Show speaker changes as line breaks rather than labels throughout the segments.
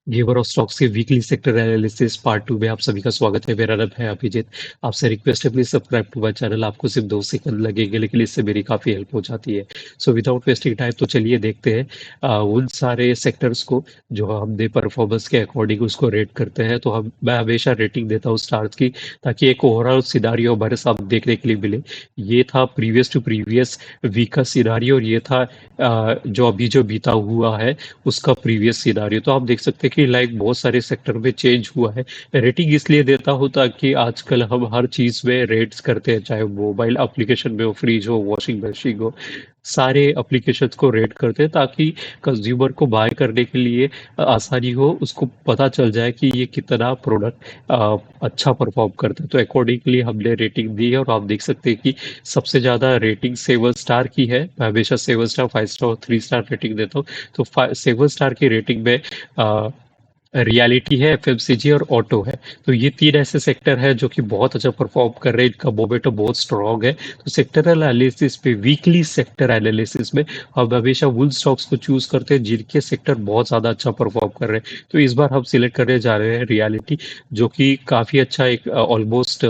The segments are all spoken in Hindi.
गेवर ऑफ स्टॉक्स के वीकली सेक्टर एनालिसिस पार्ट 2 में आप सभी का स्वागत है। मेरा नाम है अभिजीत। आपसे रिक्वेस्ट है, please subscribe to my channel. आपको सिर्फ 2 सेकंड लगेंगे, लेकिन इससे मेरी काफी हेल्प हो जाती है। सो विदाउट वेस्टिंग टाइम, तो चलिए देखते हैं उन सारे सेक्टर्स को जो हमने परफॉर्मेंस के अकॉर्डिंग उसको रेट करते हैं। तो मैं हमेशा रेटिंग देता हूँ स्टार्स की, ताकि एक ओवरऑल सिनारियो हमारे साथ देखने के लिए मिले। ये था प्रीवियस टू प्रीवियस वीक का सिनारियो, और ये था जो अभी जो बीता हुआ है उसका प्रीवियस सिनारियो। तो आप देख सकते हैं कि लाइक बहुत सारे सेक्टर में चेंज हुआ है। रेटिंग इसलिए देता हूँ ताकि आजकल हम हर चीज में रेट्स करते हैं, चाहे मोबाइल एप्लीकेशन में हो, फ्रिज हो, वॉशिंग मशीन हो, सारे एप्लीकेशंस को रेट करते हैं ताकि कंज्यूमर को बाय करने के लिए आसानी हो, उसको पता चल जाए कि ये कितना प्रोडक्ट अच्छा परफॉर्म करता है। तो अकॉर्डिंगली हमने रेटिंग दी है, और आप देख सकते हैं कि सबसे ज्यादा रेटिंग 7 स्टार की है। मैं हमेशा 7 स्टार, 5 स्टार और 3 स्टार रेटिंग देता हूँ। तो 7 स्टार की रेटिंग में रियलिटी है, एफएमसीजी और ऑटो है। तो ये तीन ऐसे सेक्टर है जो कि बहुत अच्छा परफॉर्म कर रहे हैं, इनका मोमेंटम बहुत स्ट्रांग है। तो सेक्टरल एनालिसिस पे, वीकली सेक्टर एनालिसिस में हम हमेशा उन स्टॉक्स को चूज करते हैं जिनके सेक्टर बहुत ज्यादा अच्छा परफॉर्म कर रहे हैं। तो इस बार हम सिलेक्ट करने जा रहे हैं रियलिटी, जो कि काफी अच्छा, एक ऑलमोस्ट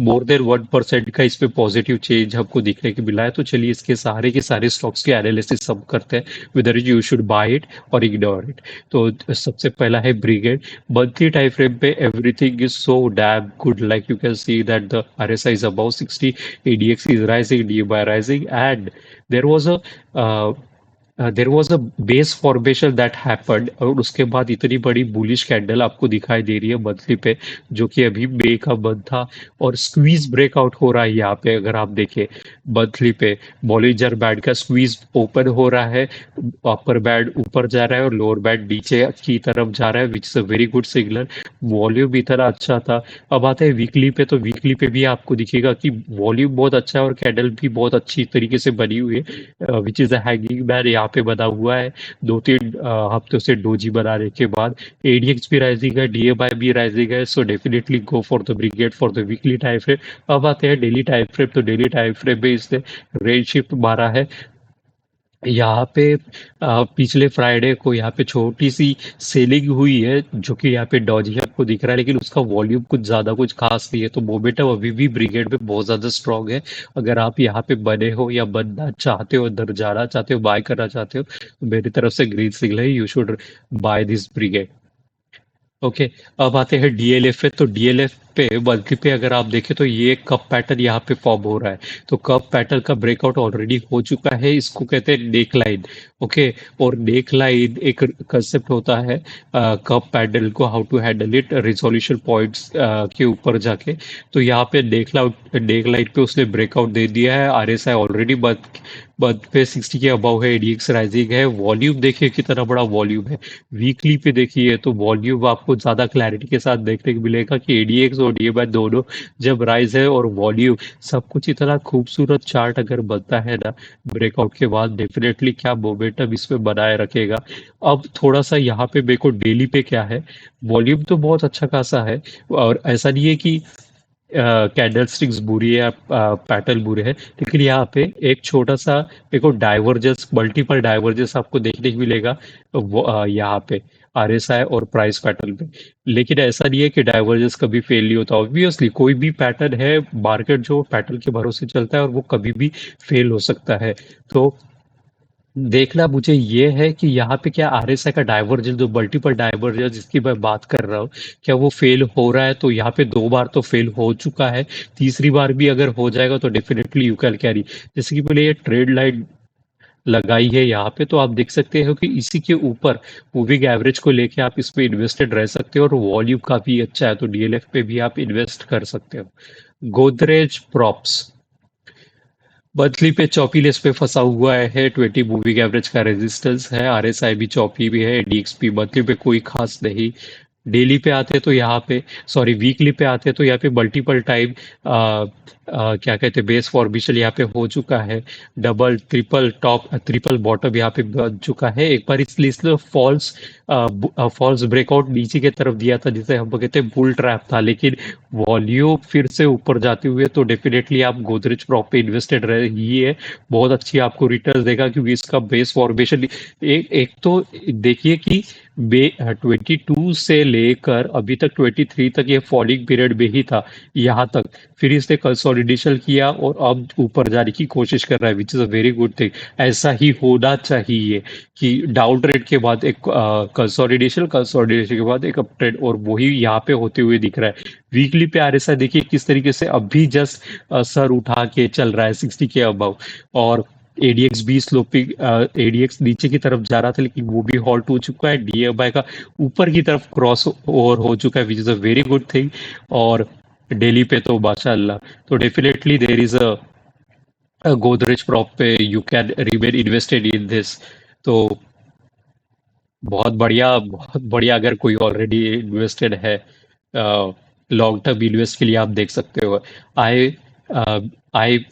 मोर देन 1% का इस पे पॉजिटिव चेंज हमको दिखने को मिला है। तो चलिए इसके सारे के सारे स्टॉक्स के एनालिसिस हम करते हैं, whether you should buy it और इग्नोर इट। तो सबसे पहला है ब्रिगेड। मंथली टाइम फ्रेम पे everything is so damn good, like you can see that the RSI is above 60, ADX is rising, DMI rising, and there was a there was a base formation that happened, और उसके बाद इतनी बड़ी बुलिश कैंडल आपको दिखाई दे रही है मंथली पे, जो कि अभी मई का मंथ था। और स्क्वीज ब्रेकआउट हो रहा है यहाँ पे, अगर आप देखें मंथली पे बॉलिंजर बैंड का स्क्वीज ओपन हो रहा है, अपर बैंड ऊपर जा रहा है और लोअर बैंड नीचे की तरफ जा रहा है, which is a very good signal. Volume भी इतना अच्छा था। अब आते हैं वीकली पे, तो वीकली पे भी आपको दिखेगा कि वॉल्यूम बहुत अच्छा है और कैंडल भी बहुत अच्छी तरीके से बनी हुई है, which is a hanging man यहाँ पे बना हुआ है। 2-3 हफ्तों से डोजी बनाने के बाद ADX भी राइजिंग है, DMI भी राइजिंग है। So definitely go for the brigade for the weekly time frame. अब आते हैं डेली टाइम फ्रेम। तो डेली टाइम फ्रेम में इसने रेंज शिफ्ट मारा है यहाँ पे। पिछले फ्राइडे को यहाँ पे छोटी सी सेलिंग हुई है, जो कि यहाँ पे डॉजी आपको दिख रहा है, लेकिन उसका वॉल्यूम कुछ ज्यादा कुछ खास नहीं है। तो मोमेंटम अभी भी ब्रिगेड में बहुत ज्यादा स्ट्रांग है। अगर आप यहाँ पे बने हो या बनना चाहते हो, अंदर जाना चाहते हो, बाय करना चाहते हो, तो मेरी तरफ से ग्रीन सिग्नल है, you should by this brigade. Okay. अब आते हैं DLF पे। तो DLF पे मंथली पे अगर आप देखें, तो ये कप पैटर्न यहाँ पे फॉर्म हो रहा है। तो कप पैटर्न का ब्रेकआउट ऑलरेडी हो चुका है, इसको कहते हैं नेक लाइन। ओके। और नेक लाइन एक कंसेप्ट होता है कप पैटर्न को how to handle it resolution points के ऊपर जाके। तो यहाँ पे नेक लाइन पे उसने ब्रेकआउट दे दिया है। RSI ऑलरेडी बंद पे 60 के अबाव है, ADX राइजिंग है। वॉल्यूम देखिए कितना बड़ा वॉल्यूम है। वीकली पे देखिए तो वॉल्यूम आपको ज्यादा क्लैरिटी के साथ देखने को मिलेगा कि ADX और DMI दोनों जब राइज है, और वॉल्यूम सब कुछ इतना खूबसूरत चार्ट अगर बनता है ना ब्रेकआउट के बाद, डेफिनेटली क्या मोमेंटम इसमें बनाए रखेगा। अब थोड़ा सा यहाँ पे मेरे को डेली पे क्या है, वॉल्यूम तो बहुत अच्छा खासा है, और ऐसा नहीं है कि कैंडल स्टिक्स बुरी है, पैटर्न बुरे है, लेकिन यहाँ पे एक छोटा सा मेरे को डाइवर्जेंस, मल्टीपल डाइवर्जेंस आपको देखने को मिलेगा यहाँ पे RSI और प्राइस पैटर्न पे। लेकिन ऐसा नहीं है कि डाइवर्जेंस कभी फेल नहीं होता। ऑब्वियसली कोई भी पैटर्न है, मार्केट जो पैटर्न के भरोसे चलता है, और वो कभी भी फेल हो सकता है। तो देखना मुझे ये है कि यहाँ पे क्या RSI का डाइवर्जेंस, जो मल्टीपल डाइवर्जेंस जिसकी मैं बात कर रहा हूँ, क्या वो फेल हो रहा है। तो यहाँ पे 2 बार तो फेल हो चुका है, तीसरी बार भी अगर हो जाएगा तो डेफिनेटली यू कैन कैरी। जैसे कि मैंने ये ट्रेड लाइन लगाई है यहाँ पे, तो आप देख सकते हो कि इसी के ऊपर मूविंग एवरेज को लेके आप इस पे इन्वेस्टेड रह सकते हो, और वॉल्यूम काफी अच्छा है, तो DLF पे भी आप इन्वेस्ट कर सकते हो। गोदरेज प्रॉप्स मंथली पे चौपीलेस पे फंसा हुआ है। 20 मूविंग एवरेज का रेजिस्टेंस है। RSI भी चौपी भी है, DXP मंथली पे कोई खास नहीं। डेली पे आते हैं तो यहाँ पे, सॉरी वीकली पे आते हैं तो यहाँ पे मल्टीपल टाइम क्या कहते हैं बेस फॉर्मेशन यहाँ पे हो चुका है। Double triple top triple bottom यहाँ पे बन चुका है। एक बार इसलिए फॉल्स ब्रेकआउट नीचे की तरफ दिया था, जिसे हम कहते हैं बुल ट्रैप था, लेकिन वॉल्यूम फिर से ऊपर जाते हुए तो डेफिनेटली आप गोदरेज प्रॉप पे इन्वेस्टेड रहिए। बहुत अच्छी आपको रिटर्न देगा क्योंकि इसका बेस फॉर्मेशन एक एक तो देखिए कि 22 से लेकर अभी तक 23 तक ये फॉलिंग पीरियड में ही था यहाँ तक। फिर इसने कंसोलिडेशन किया और अब ऊपर जाने की कोशिश कर रहा है, which is a very good thing. ऐसा ही होना चाहिए कि डाउन ट्रेंड के बाद एक कंसोलिडेशन, कंसोलिडेशन के बाद एक अप ट्रेंड, और वही यहाँ पे होते हुए दिख रहा है। वीकली पे आरएसआई देखिए किस तरीके से अभी जस्ट सर उठा के चल रहा है 60 के अबव। और एडीएक्स भी स्लोपिंग, एडीएक्स नीचे की तरफ जा रहा था लेकिन वो भी हॉल्ट हो चुका है। डीएमआई का ऊपर की तरफ क्रॉस ओवर हो चुका है, which is a very good thing. और डेली पे तो माशाल्लाह, तो definitely there is a Godrej prop पे you can remain invested in this. तो बहुत बढ़िया अगर कोई ऑलरेडी इन्वेस्टेड है लॉन्ग टर्म इन्वेस्ट के लिए आप देख सकते हो। I I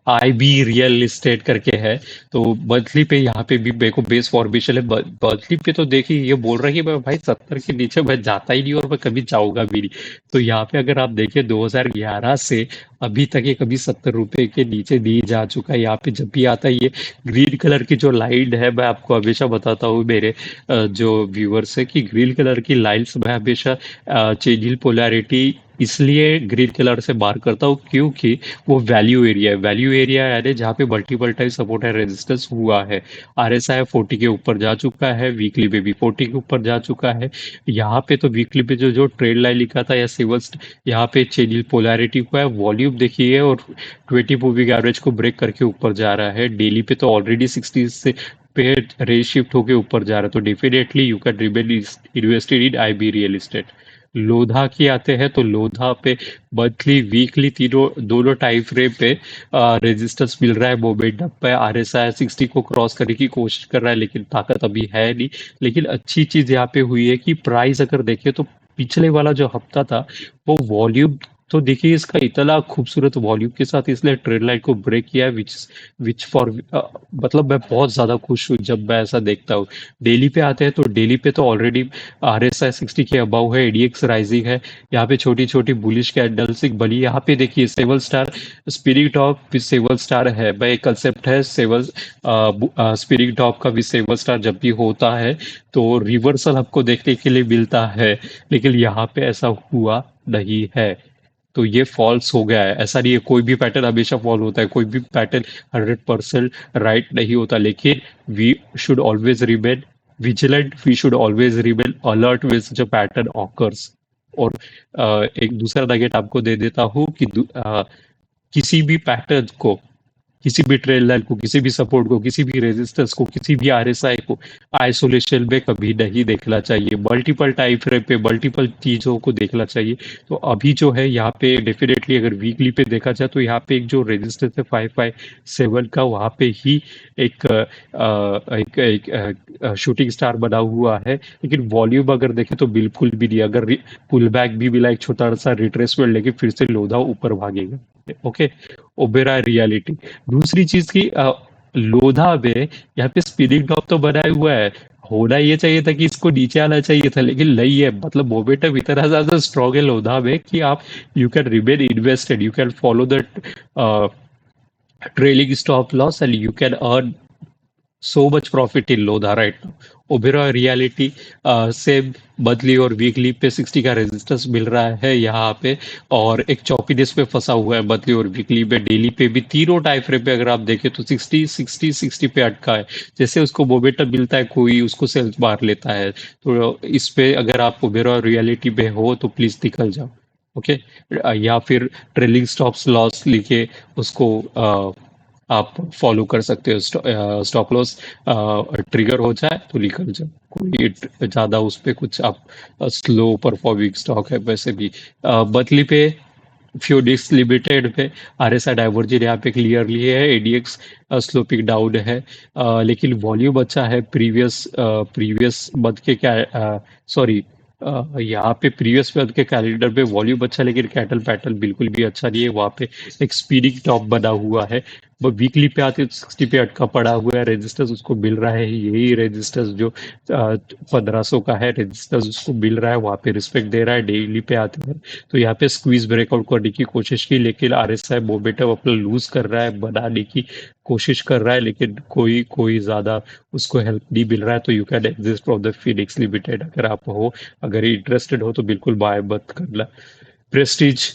I B real estate करके है। तो मंथली पे यहाँ पे भी मेरे को बेस फॉर्मेशन है। मंथली पे तो देखिए ये बोल रहा है कि मैं भाई 70 के नीचे मैं जाता ही नहीं और मैं कभी जाऊंगा भी नहीं। तो यहाँ पे अगर आप देखें 2011 से अभी तक ये कभी 70 रुपए के नीचे नहीं जा चुका है। यहाँ पे जब भी आता है ये ग्रीन कलर की जो लाइन है, मैं आपको हमेशा बताता हूँ मेरे जो व्यूअर्स है कि ग्रीन कलर की लाइन्स मैं हमेशा चेंजिंग पोलैरिटी इसलिए ग्रीन कलर से मार्क करता हूँ क्योंकि वो वैल्यू एरिया है। वैल्यू एरिया यानी जहाँ पे multiple time support and resistance हुआ है। आरएसआई 40 के ऊपर जा चुका है, वीकली पे भी 40 के ऊपर जा चुका है। यहाँ पे तो वीकली पे जो जो ट्रेड लाइन लिखा था या सिवल्स, यहाँ पे चेंज पोलैरिटी हुआ है। वॉल्यूम देखिए और 20 मूविंग एवरेज को ब्रेक करके ऊपर जा रहा है। डेली पे तो ऑलरेडी 60 से पे रेस शिफ्ट होके ऊपर जा रहा है। तो definitely you can remain invested in IB real estate. Lodha की आते हैं तो लोधा पे मंथली वीकली तीनों दोनों टाइम फ्रेम पे रेजिस्टेंस मिल रहा है। मोमेंटम पे आरएसआई 60 को क्रॉस करने की कोशिश कर रहा है लेकिन ताकत अभी है नहीं। लेकिन अच्छी चीज यहाँ पे हुई है कि प्राइस अगर देखें तो पिछले वाला जो हफ्ता था वो वॉल्यूम, तो देखिए इसका इतना खूबसूरत वॉल्यूम के साथ इसने ट्रेड लाइन को ब्रेक किया है, विच फॉर मतलब मैं बहुत ज्यादा खुश हूँ जब मैं ऐसा देखता हूँ। डेली पे आते हैं तो डेली पे तो ऑलरेडी आरएसआई 60 के अबाउ है, एडीएक्स राइजिंग है। यहाँ पे छोटी छोटी बुलिश कैंडल्स एक बनी। यहाँ पे देखिए सेवल स्टार स्पिरिट ऑफ सेवल स्टार है, भाई एक कंसेप्ट है सेवल स्पिरिट ऑफ का भी सेवल स्टार जब भी होता है तो रिवर्सल आपको देखने के लिए मिलता है। लेकिन यहाँ पे ऐसा हुआ नहीं है, तो ये फॉल्स हो गया है। ऐसा नहीं है, कोई भी पैटर्न हमेशा फॉल होता है, कोई भी पैटर्न 100% राइट नहीं होता। लेकिन we should always remain vigilant, we should always remain alert with such a pattern occurs. और एक दूसरा नगेट आपको दे देता हूँ कि किसी भी पैटर्न को, किसी भी ट्रेल लाइन को, किसी भी सपोर्ट को, किसी भी रेजिस्टेंस को, किसी भी आरएसआई को आइसोलेशन में कभी नहीं देखना चाहिए। मल्टीपल टाइम फ्रेम पे मल्टीपल चीजों को देखना चाहिए। तो अभी जो है यहाँ पे डेफिनेटली अगर वीकली पे देखा जाए तो यहाँ पे एक जो रेजिस्टेंस है 557 का, वहाँ पे ही एक शूटिंग स्टार बना हुआ है। लेकिन वॉल्यूम अगर देखें तो बिल्कुल भी नहीं। अगर पुल बैक भी मिला, एक छोटा सा रिट्रेसमेंट लेके फिर से लोधा ऊपर भागेगा। ओके, ओबेरा रियलिटी। दूसरी चीज की लोधा में यहाँ पे स्पिनिंग टॉप तो बनाया हुआ है। होना ये चाहिए था कि इसको नीचे आना चाहिए था लेकिन नहीं है। मतलब मोमेंटम इतना ज्यादा स्ट्रॉन्ग है लोधा में कि आप you can remain invested, you can follow the trailing stop loss and you can earn so much profit in Lodha right now. Oberoi reality से बदली और वीकली पे 60 का रेजिस्टेंस मिल रहा है यहाँ पे, और एक चौपीनेस पे फंसा हुआ है बदली और वीकली पे। डेली पे भी तीनों टाइम फ्रेम पे अगर आप देखें तो 60 पे अटका है। जैसे उसको मोमेंटम मिलता है कोई उसको सेल्स मार लेता है। तो इस पे अगर आप ओबेरॉय रियलिटी पे हो तो प्लीज निकल जाओ। ओके, या फिर ट्रेलिंग स्टॉप्स लॉस लिखे उसको आप फॉलो कर सकते हो। स्टॉप लॉस ट्रिगर हो जाए तो निकल जाओ, कोई ज्यादा उस पे कुछ आप स्लो परफॉर्मिंग स्टॉक है वैसे भी। बदली पे फ्यूडिक्स लिमिटेड पे आरएसआई डाइवर्जन यहाँ पे क्लियरली है। एडीएक्स स्लोपिंग डाउन है, लेकिन वॉल्यूम अच्छा है। प्रीवियस मंथ के क्या, सॉरी, यहाँ पे प्रीवियस मंथ के कैलेंडर पे वॉल्यूम अच्छा है लेकिन कैटल पैटर्न बिल्कुल भी अच्छा नहीं है। वहाँ पे एक स्पीडिंग टॉप बना हुआ है। वीकली पे आते तो 60 पे अटका पड़ा हुआ है, रेजिस्टेंस उसको मिल रहा है, यही रेजिस्टेंस जो 1500 का है रेजिस्टेंस उसको मिल रहा है, वहां पे रिस्पेक्ट दे रहा है। डेली पे आते हैं तो यहाँ पे स्क्वीज ब्रेकआउट करने की कोशिश की, लेकिन आरएसआई मोमेंटम अपना लूज कर रहा है, बनाने की कोशिश कर रहा है, लेकिन कोई कोई ज्यादा उसको हेल्प नहीं मिल रहा है। तो you can exist from the Phoenix limited, अगर आप हो, अगर इंटरेस्टेड हो तो बिल्कुल बाय मत करना। प्रेस्टीज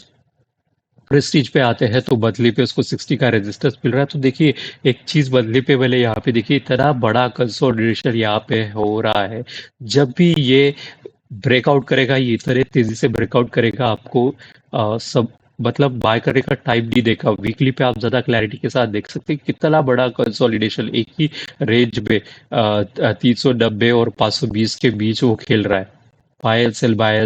प्रेस्टीज पे आते हैं तो बदले पे उसको 60 का रेजिस्टेंस मिल रहा है। तो देखिए एक चीज बदले पे वाले यहाँ पे देखिए इतना बड़ा कंसोलिडेशन यहाँ पे हो रहा है। जब भी ये ब्रेकआउट करेगा, ये इतने तेजी से ब्रेकआउट करेगा, आपको सब मतलब बाय करने का टाइम नहीं देगा। वीकली पे आप ज्यादा क्लैरिटी के साथ देख सकते हैं कितना बड़ा कंसोलिडेशन एक ही रेंज में 390 और 520 के बीच वो खेल रहा है। बाय एल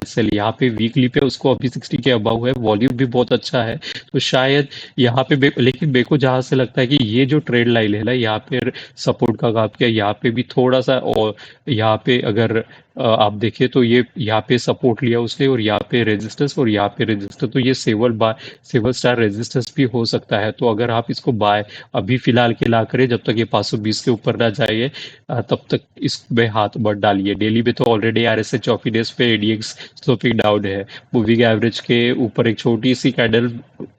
सेल यहाँ पे वीकली पे उसको अभी 60 के अबाउ है, वॉल्यूम भी बहुत अच्छा है। तो शायद यहाँ पे लेकिन मेरे को जहां से लगता है कि ये जो ट्रेड लाइन है ना, यहाँ पे सपोर्ट का काम किया, यहाँ पे भी थोड़ा सा, और यहाँ पे अगर आप देखें तो ये यहाँ पे सपोर्ट लिया उसने, और यहाँ पे रेजिस्टेंस, और यहाँ पे रेजिस्टेंस, तो ये सेवल स्टार रेजिस्टेंस भी हो सकता है। तो अगर आप इसको बाय अभी फिलहाल के ला करें, जब तक ये 520 के ऊपर ना जाए, तब तक इसमें हाथ मत डालिए। डेली में तो ऑलरेडी आरएसए चौफिनेस पे एडीएक्स स्लोपिंग डाउन है, मूविंग एवरेज के ऊपर एक छोटी सी candle,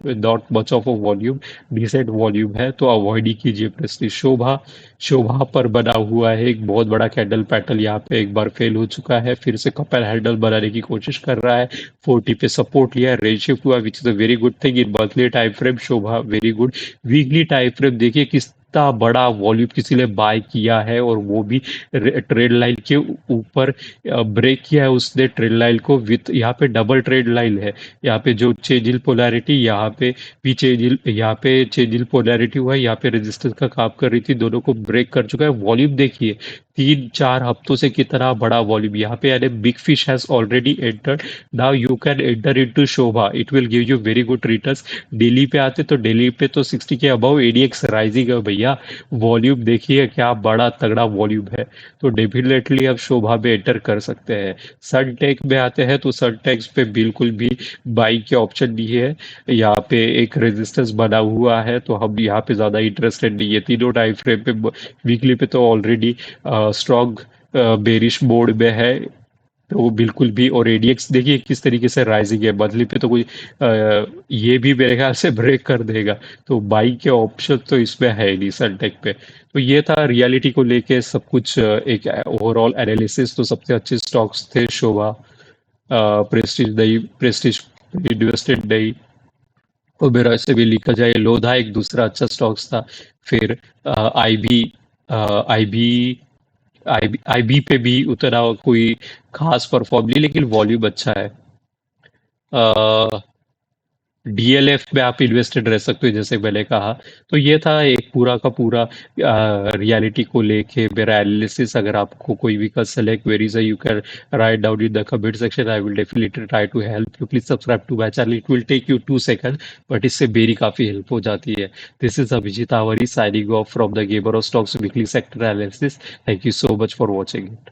not much of a volume, decent volume है, तो अवॉइड ही कीजिए। प्रेस्टीज शोभा शोभा पर बना हुआ है एक बहुत बड़ा कैंडल पैटर्न, यहाँ पे एक बार फेल हो चुका है, फिर से कपल हैंडल बनाने की कोशिश कर रहा है। 40 पे सपोर्ट लिया, रेड शिफ्ट हुआ, which is a very good thing in monthly time frame. Shobha very good. Weekly time frame देखिए किस इतना बड़ा वॉल्यूम किसी ने बाय किया है, और वो भी ट्रेड लाइन के ऊपर ब्रेक किया है उसने ट्रेड लाइन को, विथ यहाँ पे डबल ट्रेड लाइन है। यहाँ पे जो चेंजिल पोलैरिटी, यहाँ पे भी चेंजिल, यहाँ पे चेंजिल पोलैरिटी हुआ है, यहाँ पे रेजिस्टेंस का काम कर रही थी, दोनों को ब्रेक कर चुका है। वॉल्यूम देखिए 3-4 हफ्तों से कितना बड़ा वॉल्यूम यहाँ पे, यानी big fish has already entered. Now you can enter into Shobha, it will give you very good returns. Daily पे आते तो डेली पे तो 60 के अबाउ एडीएक्स राइजिंग है भैया, वॉल्यूम देखिए क्या बड़ा तगड़ा वॉल्यूम है। तो डेफिनेटली अब शोभा में एंटर कर सकते हैं। सनटेक में आते हैं तो सनटेक्स पे बिल्कुल भी बाई के ऑप्शन नहीं है, यहाँ पे एक रेजिस्टेंस बना हुआ है, तो हम यहाँ पे ज्यादा इंटरेस्टेड नहीं है। तीनों टाइम फ्रेम पे, वीकली पे तो ऑलरेडी स्ट्रॉन्ग बेरिश मोड में है, तो वो बिल्कुल भी। और एडीएक्स देखिए किस तरीके से राइजिंग है, बदली पे तो कोई ये भी मेरे ख्याल से ब्रेक कर देगा। तो बाई के ऑप्शन तो इसमें है नहीं सनटेक पे। तो ये था रियलिटी को लेके सब कुछ, एक ओवरऑल एनालिसिस। तो सबसे अच्छे स्टॉक्स थे शोभा, प्रेस्टीज नहीं, प्रेस्टीज इन्वेस्टेड नहीं, और मेरा ऐसे भी लिखा जाए लोधा एक दूसरा अच्छा स्टॉक्स था। फिर आईबी आईबी आईबी पे भी उतना कोई खास परफॉर्म नहीं, लेकिन वॉल्यूम अच्छा है। डीएलएफ में आप इन्वेस्टेड रह सकते हो जैसे मैंने कहा। तो ये था एक पूरा का पूरा रियलिटी को लेके मेरा एनालिसिस। अगर आपको कोई भी का सेलेक्ट वेरीज है, you can write down in the comment section, I will definitely try to help you. Please subscribe to my channel, it will take you 2 second, but इससे मेरी काफी हेल्प हो जाती है। This is Abhijit Awari signing off from the gamer of stocks weekly sector analysis. Thank you so much for watching it.